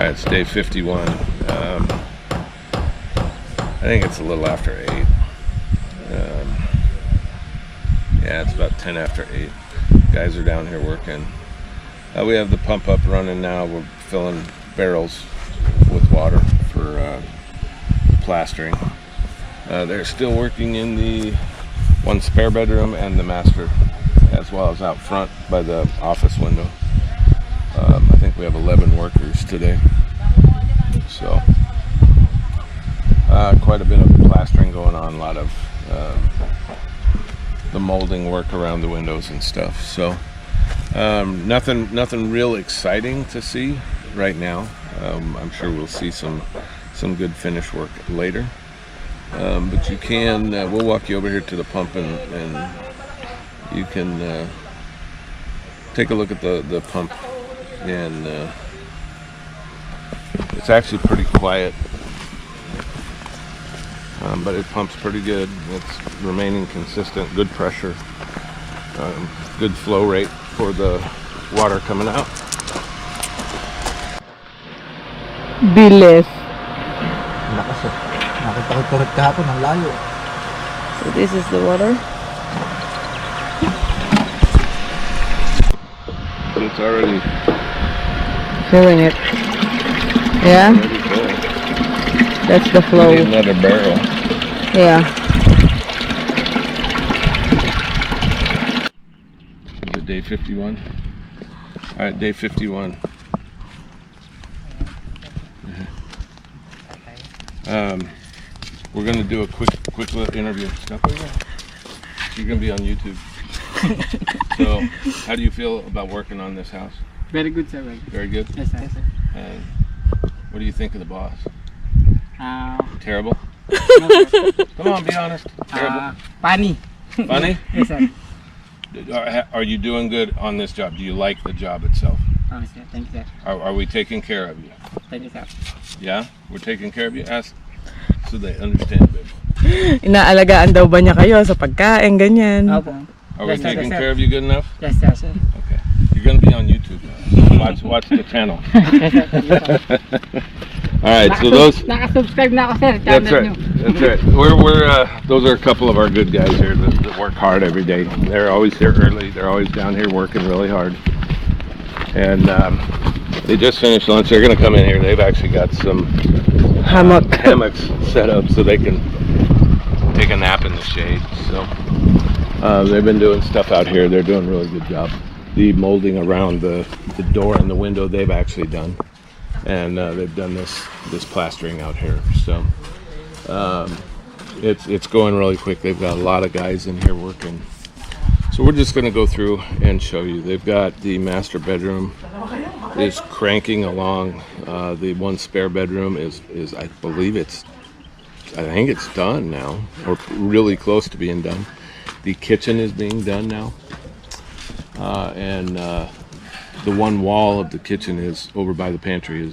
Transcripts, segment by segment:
Alright, it's day 51. I think it's a little after 8. Yeah, it's about 10 after 8. Guys are down here working. We have the pump up running now. We're filling barrels with water for plastering. They're still working in the one spare bedroom and the master, as well as out front by the office window. I think we have 11 workers today. So quite a bit of plastering going on, a lot of the molding work around the windows and stuff. So nothing real exciting to see right now. I'm sure we'll see some good finish work later. But you can, we'll walk you over here to the pump and you can take a look at the pump, and it's actually pretty quiet, but it pumps pretty good. It's remaining consistent, good pressure, good flow rate for the water coming out. Bilis. So this is the water. It's already filling it. Yeah, that's the flow. Maybe another barrel. Yeah. Is it day 51? All right, day 51. We're gonna do a quick little interview. You're gonna be on YouTube. So, how do you feel about working on this house? Very good, sir. Very good? Yes, sir. Yes, sir. And what do you think of the boss? No, Terrible? sir. Come on, be honest. Terrible? Funny. Funny? Yes, sir. Are you doing good on this job? Do you like the job itself? Oh, sir. Thank you, sir. Are we taking care of you? Thank you, sir. Yeah? We're taking care of you? Ask so they understand, babe. Inaalagaan daw ba niya kayo sa pagkain, ganyan? Opo. Are we Yes, sir. taking Yes, sir. care of you good enough? Yes, sir. Sir. Okay. You're going to be on YouTube now. So watch the channel. Yes, sir. Thank you, sir. All right, so those... Naka-subscribe na ako, sir. That's Channel right. nyo. That's right. We're those are a couple of our good guys here that work hard every day. They're always here early. They're always down here working really hard. And they just finished lunch. They're going to come in here. They've actually got some hammocks set up so they can take a nap in the shade. So they've been doing stuff out here. They're doing a really good job. The molding around the door and the window they've actually done, and they've done this plastering out here. So it's going really quick. They've got a lot of guys in here working. So we're just going to go through and show you. They've got the master bedroom is cranking along. The one spare bedroom is I think it's done now, or really close to being done. The kitchen is being done now, and the one wall of the kitchen is over by the pantry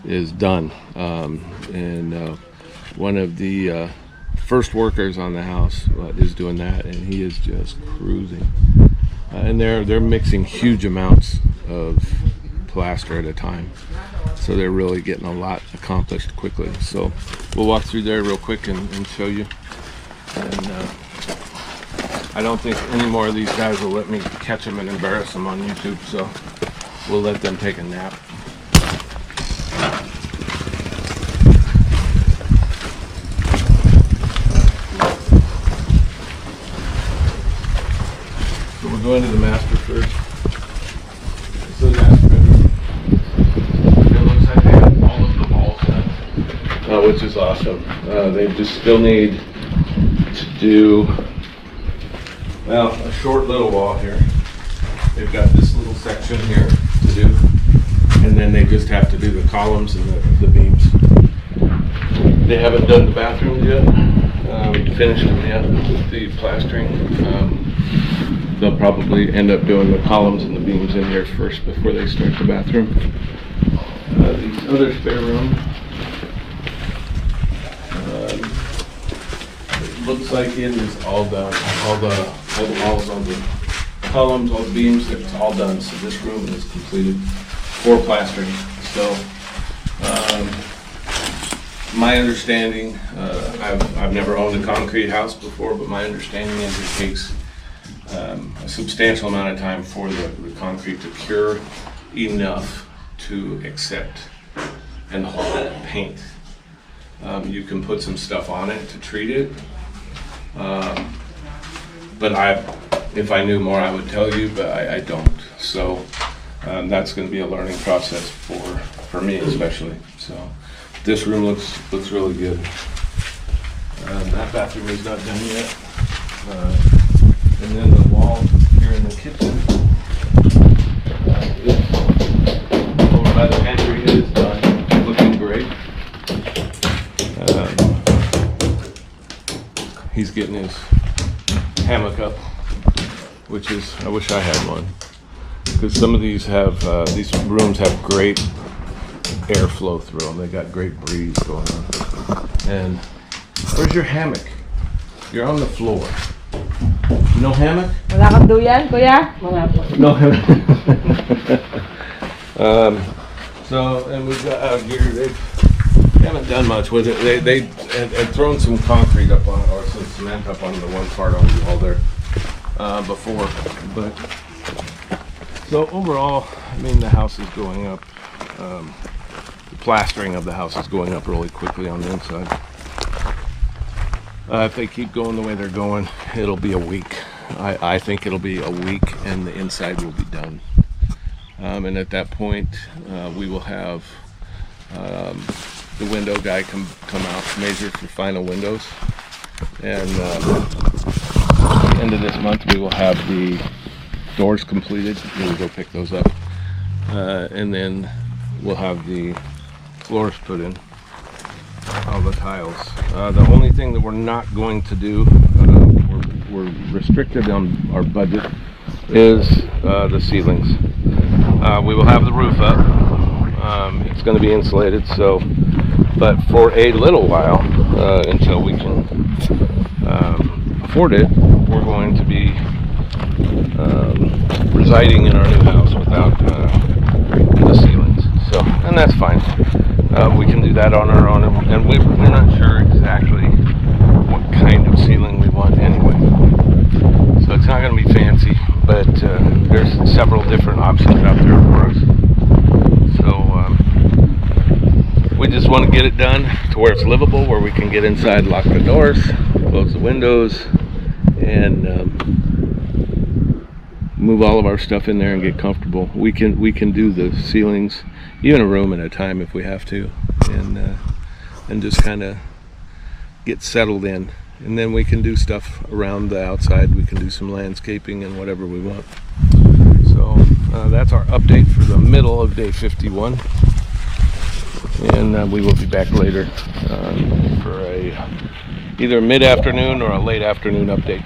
is done. And one of the first workers on the house is doing that, and he is just cruising. And they're mixing huge amounts of plaster at a time, so they're really getting a lot accomplished quickly. So we'll walk through there real quick and show you. And I don't think any more of these guys will let me catch them and embarrass them on YouTube, so we'll let them take a nap. So we're going to the master first. So the master bedroom. It looks like they have all of the walls done, which is awesome. They just still need to do, well, a short little wall here. They've got this little section here to do, and then they just have to do the columns and the beams. They haven't done the bathrooms yet, finished them yet with the plastering. They'll probably end up doing the columns and the beams in here first before they start the bathroom. The other spare room, it looks like it is all done. All the walls, all the columns, all the beams, it's all done. So this room is completed for plastering. So My understanding, I've never owned a concrete house before, but my understanding is it takes a substantial amount of time for the concrete to cure enough to accept and hold paint. You can put some stuff on it to treat it, but if I knew more, I would tell you, but I don't. So that's going to be a learning process for me especially. So this room looks really good. That bathroom is not done yet. And then the wall here in the kitchen over by the pantry is done, looking great. He's getting his hammock up, which is, I wish I had one, because some of these rooms have great airflow through them. They got great breeze going on. And where's your hammock? You're on the floor. No hammock? Wala kang duyan, kuya? No hammock. So, and we've got gear. They haven't done much with it. They had thrown some concrete up on, or some cement up on the one part on the wall there before. But so overall, I mean, the house is going up. The plastering of the house is going up really quickly on the inside. If they keep going the way they're going, it'll be a week. I think it'll be a week and the inside will be done. And at that point, we will have the window guy come out, measure for final windows. And at the end of this month, we will have the doors completed. We'll go pick those up. And then we'll have the floors put in, all the tiles. The only thing that we're not going to do, we're restricted on our budget, is the ceilings. We will have the roof up. It's going to be insulated, so, but for a little while, until we can afford it, we're going to be residing in our new house without the ceilings. So, and that's fine. We can do that on our own, and we're not sure exactly what kind of ceiling we want anyway. So it's not going to be fancy, but there's several different options out there for us. So we just want to get it done to where it's livable, where we can get inside, lock the doors, close the windows, and move all of our stuff in there and get comfortable. We can do the ceilings, even a room at a time if we have to, and just kind of get settled in. And then we can do stuff around the outside. We can do some landscaping and whatever we want. So that's our update for the middle of day 51. And we will be back later for either a mid-afternoon or a late afternoon update.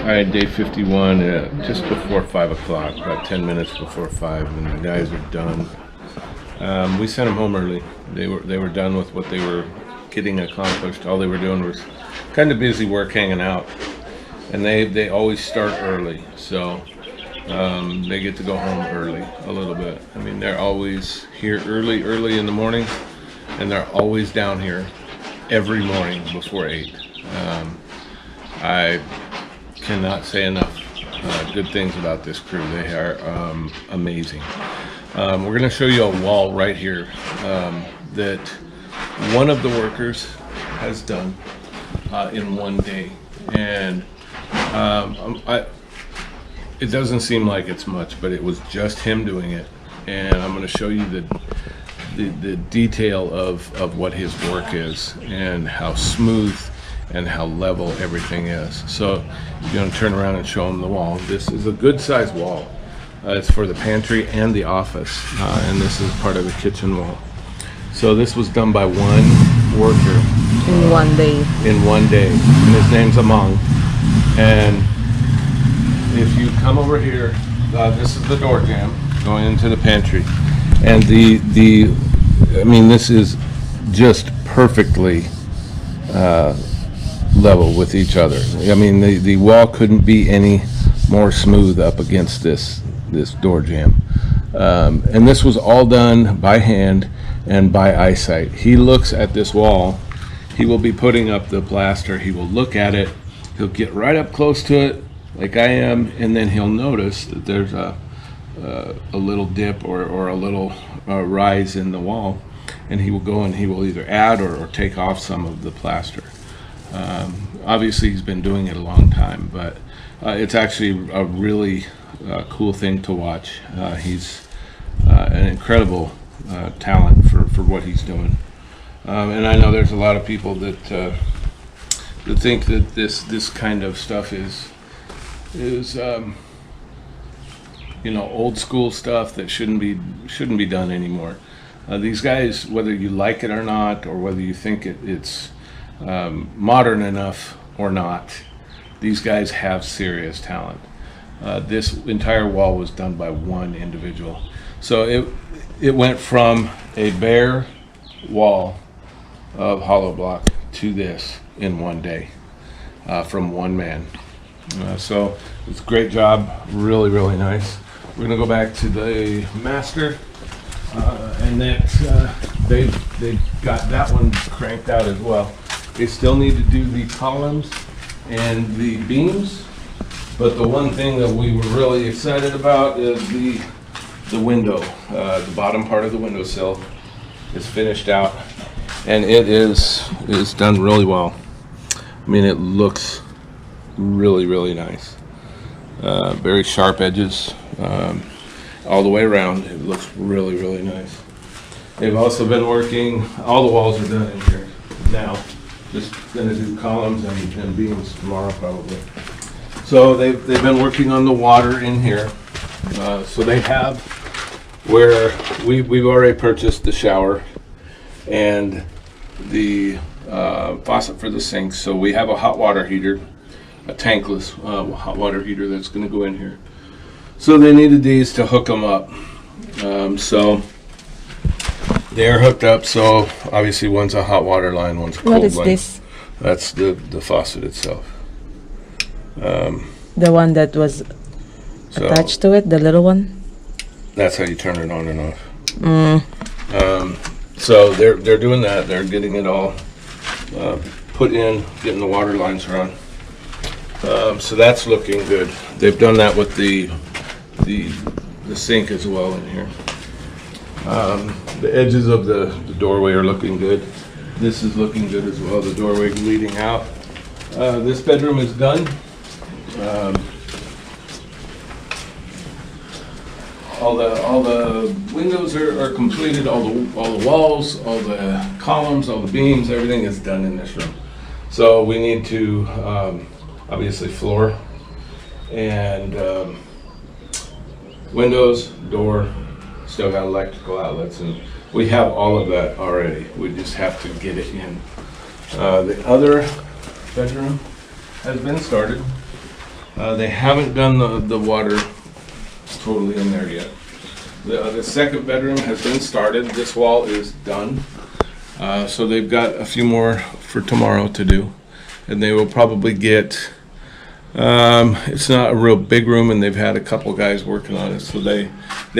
All right, day 51, just before 5 o'clock, about 10 minutes before 5, and the guys are done. We sent them home early. They were done with what they were getting accomplished. All they were doing was kind of busy work, hanging out, and they always start early, so they get to go home early a little bit. I mean, they're always here early in the morning, and they're always down here every morning before 8. I cannot say enough good things about this crew. They are amazing. We're going to show you a wall right here that one of the workers has done in one day, and it doesn't seem like it's much, but it was just him doing it, and I'm going to show you the detail of what his work is and how smooth and how level everything is. So you're going to turn around and show them the wall. This is a good sized wall. It's for the pantry and the office, and this is part of the kitchen wall. So this was done by one worker. In one day. In one day. And his name's Among. And if you come over here, this is the door jamb going into the pantry. And I mean, this is just perfectly level with each other. I mean, the wall couldn't be any more smooth up against this door jamb. And this was all done by hand and by eyesight. He looks at this wall. He will be putting up the plaster. He will look at it. He'll get right up close to it, like I am, and then he'll notice that there's a little dip or a little rise in the wall, and he will go and he will either add or take off some of the plaster. Obviously, he's been doing it a long time, but it's actually a really cool thing to watch. He's an incredible talent for what he's doing. And I know there's a lot of people that think that this kind of stuff is old school stuff that shouldn't be done anymore. These guys, whether you like it or not, or whether you think it's modern enough or not, these guys have serious talent. This entire wall was done by one individual. So it went from a bare wall of hollow block to this in one day, from one man. So it's a great job, really, really nice. We're gonna go back to the master, and they've got that one cranked out as well. They still need to do the columns and the beams, but the one thing that we were really excited about is the window. The bottom part of the windowsill is finished out, and it is done really well. I mean, it looks really, really nice. Very sharp edges all the way around. It looks really, really nice. They've also been working, all the walls are done in here now. Just gonna do columns and beams tomorrow probably. So they've been working on the water in here. So they have where we've already purchased the shower and the faucet for the sink. So we have a hot water heater, a tankless hot water heater that's going to go in here. So they needed these to hook them up. So they're hooked up. So obviously one's a hot water line, one's a cold line. What is this? That's the faucet itself. The one that was attached to it, the little one? That's how you turn it on and off. So they're doing that. They're getting it all put in, getting the water lines run. So that's looking good. They've done that with the sink as well in here. The edges of the doorway are looking good. This is looking good as well. The doorway leading out. This bedroom is done. All the windows are completed. All the walls, all the columns, all the beams, everything is done in this room. So we need to obviously floor and windows, door. Still got electrical outlets, and we have all of that already. We just have to get it in. The other bedroom has been started. They haven't done the water totally in there yet. The second bedroom has been started. This wall is done. So they've got a few more for tomorrow to do, and they will probably get, it's not a real big room, and they've had a couple guys working on it, so they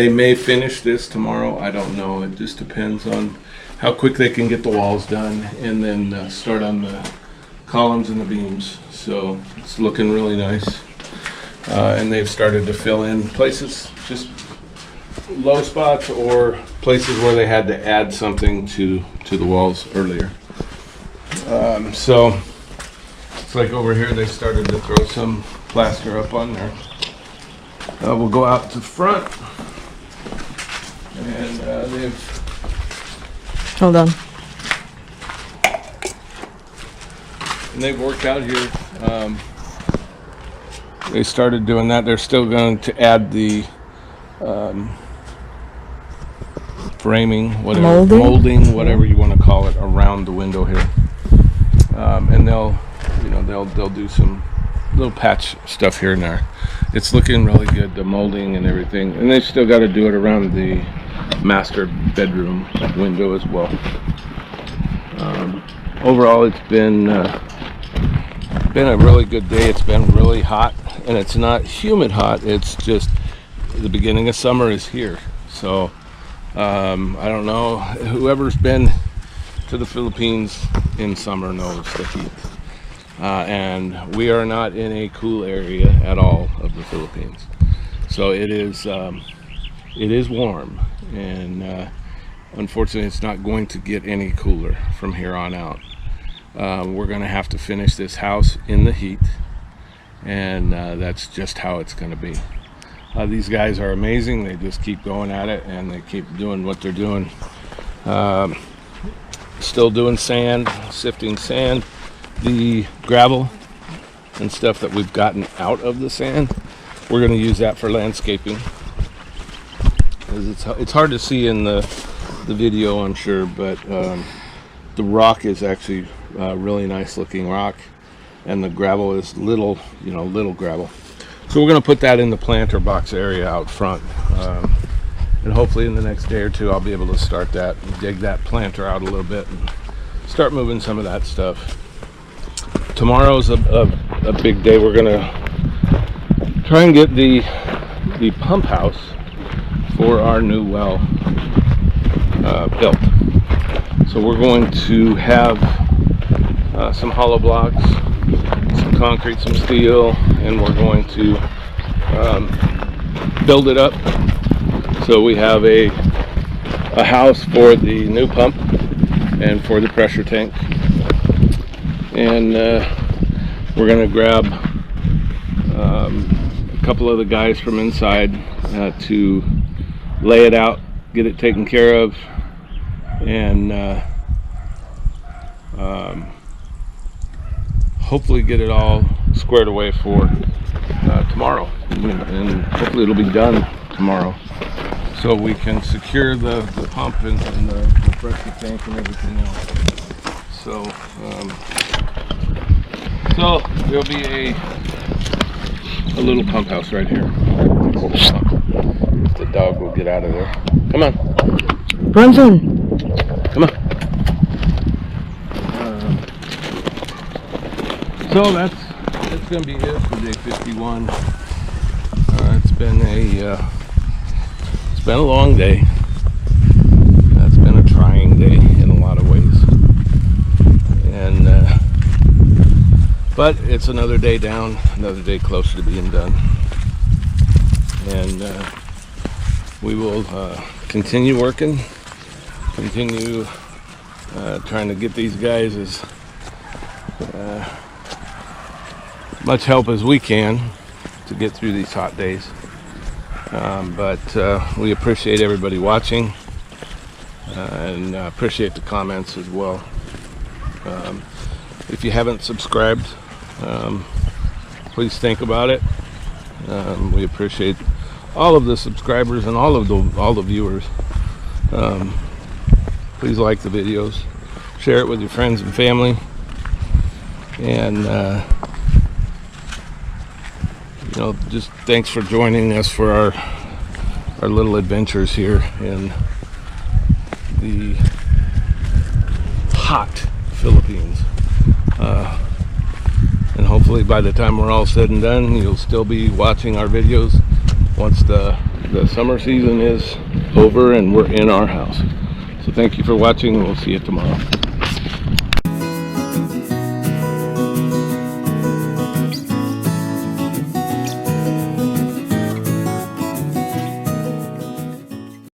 may finish this tomorrow. I don't know. It just depends on how quick they can get the walls done and then start on the columns and the beams. So it's looking really nice. And they've started to fill in places, just low spots or places where they had to add something to the walls earlier. So it's like over here they started to throw some plaster up on there. We'll go out to front, and Hold on. they've worked out here. They started doing that. They're still going to add the framing, whatever, molding, whatever you want to call it, around the window here. And they'll do some little patch stuff here and there. It's looking really good, the molding and everything. And they still got to do it around the master bedroom window as well. Overall, it's been a really good day. It's been really hot, and it's not humid hot. It's just the beginning of summer is here. So I don't know, whoever's been to the Philippines in summer knows the heat. And we are not in a cool area at all of the Philippines. So it is warm, and unfortunately it's not going to get any cooler from here on out. We're going to have to finish this house in the heat, and that's just how it's going to be. These guys are amazing. They just keep going at it, and they keep doing what they're doing. Still doing sand, sifting sand. The gravel and stuff that we've gotten out of the sand, we're going to use that for landscaping. It's hard to see in the video, I'm sure, but the rock is actually really nice looking rock, and the gravel is little gravel. So we're going to put that in the planter box area out front, and hopefully in the next day or two I'll be able to start that and dig that planter out a little bit and start moving some of that stuff. Tomorrow's a big day. We're going to try and get the pump house for our new well built. So we're going to have some hollow blocks, some concrete, some steel, and we're going to build it up so we have a house for the new pump and for the pressure tank. And we're going to grab a couple of the guys from inside to lay it out, get it taken care of, and hopefully get it all squared away for tomorrow, and hopefully it'll be done tomorrow, so we can secure the pump and the pressure tank and everything else. So so there'll be a little pump house right here. If the dog will get out of there. Come on, Bronson. come on. So that's gonna be it for day 51. It's been a long day. It's been a trying day in a lot of ways, and but it's another day down, another day closer to being done, and we will continue working, continue trying to get these guys as much help as we can to get through these hot days. But we appreciate everybody watching, and appreciate the comments as well. If you haven't subscribed, please think about it. We appreciate all of the subscribers and all the viewers. Please like the videos, share it with your friends and family, and just thanks for joining us for our little adventures here in the hot Philippines. And hopefully by the time we're all said and done, you'll still be watching our videos once the summer season is over and we're in our house. So thank you for watching, and we'll see you tomorrow.